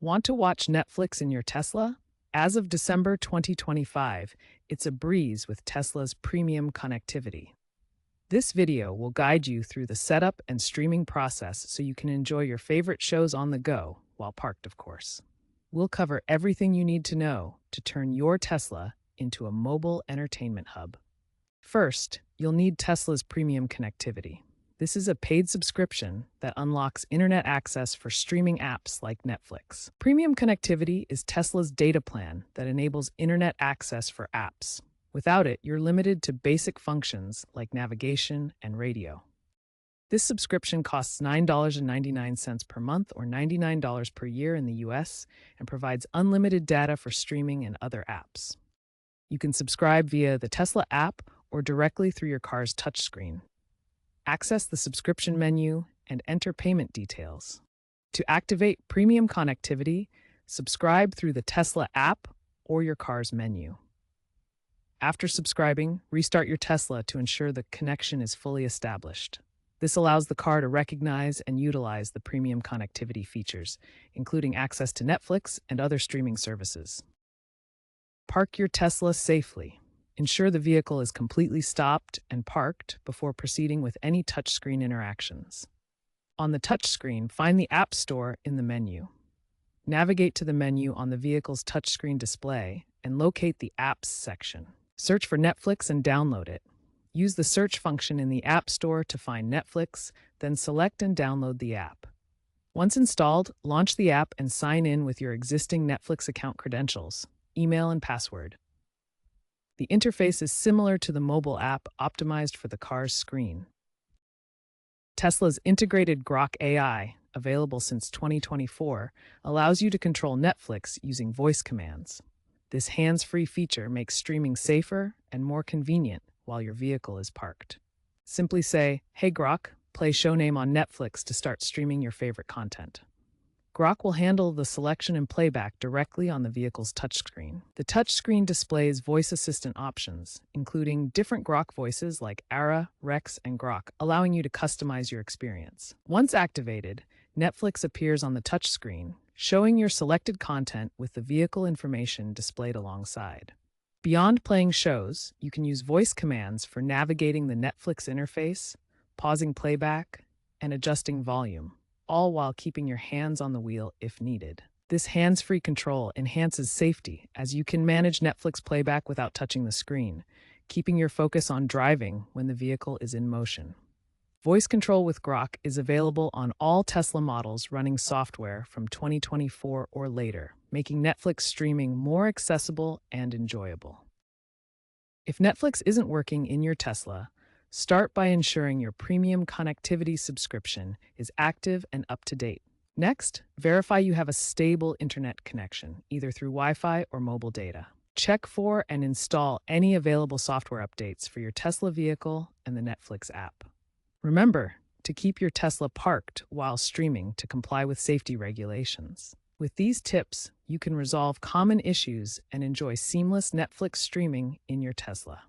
Want to watch Netflix in your Tesla? As of December 2025, it's a breeze with Tesla's premium connectivity. This video will guide you through the setup and streaming process so you can enjoy your favorite shows on the go, while parked, of course. We'll cover everything you need to know to turn your Tesla into a mobile entertainment hub. First, you'll need Tesla's premium connectivity. This is a paid subscription that unlocks internet access for streaming apps like Netflix. Premium connectivity is Tesla's data plan that enables internet access for apps. Without it, you're limited to basic functions like navigation and radio. This subscription costs $9.99 per month or $99 per year in the US and provides unlimited data for streaming and other apps. You can subscribe via the Tesla app or directly through your car's touchscreen. Access the subscription menu and enter payment details. To activate premium connectivity, subscribe through the Tesla app or your car's menu. After subscribing, restart your Tesla to ensure the connection is fully established. This allows the car to recognize and utilize the premium connectivity features, including access to Netflix and other streaming services. Park your Tesla safely. Ensure the vehicle is completely stopped and parked before proceeding with any touchscreen interactions. On the touchscreen, find the App Store in the menu. Navigate to the menu on the vehicle's touchscreen display and locate the Apps section. Search for Netflix and download it. Use the search function in the App Store to find Netflix, then select and download the app. Once installed, launch the app and sign in with your existing Netflix account credentials, email, and password. The interface is similar to the mobile app optimized for the car's screen. Tesla's integrated Grok AI, available since 2024, allows you to control Netflix using voice commands. This hands-free feature makes streaming safer and more convenient while your vehicle is parked. Simply say, "Hey Grok, play show name on Netflix" to start streaming your favorite content. Grok will handle the selection and playback directly on the vehicle's touchscreen. The touchscreen displays voice assistant options, including different Grok voices like Ara, Rex, and Grok, allowing you to customize your experience. Once activated, Netflix appears on the touchscreen, showing your selected content with the vehicle information displayed alongside. Beyond playing shows, you can use voice commands for navigating the Netflix interface, pausing playback, and adjusting volume, all while keeping your hands on the wheel if needed. This hands-free control enhances safety as you can manage Netflix playback without touching the screen, keeping your focus on driving when the vehicle is in motion. Voice control with Grok is available on all Tesla models running software from 2024 or later, making Netflix streaming more accessible and enjoyable. If Netflix isn't working in your Tesla, start by ensuring your premium connectivity subscription is active and up to date. Next, verify you have a stable internet connection, either through Wi-Fi or mobile data. Check for and install any available software updates for your Tesla vehicle and the Netflix app. Remember to keep your Tesla parked while streaming to comply with safety regulations. With these tips, you can resolve common issues and enjoy seamless Netflix streaming in your Tesla.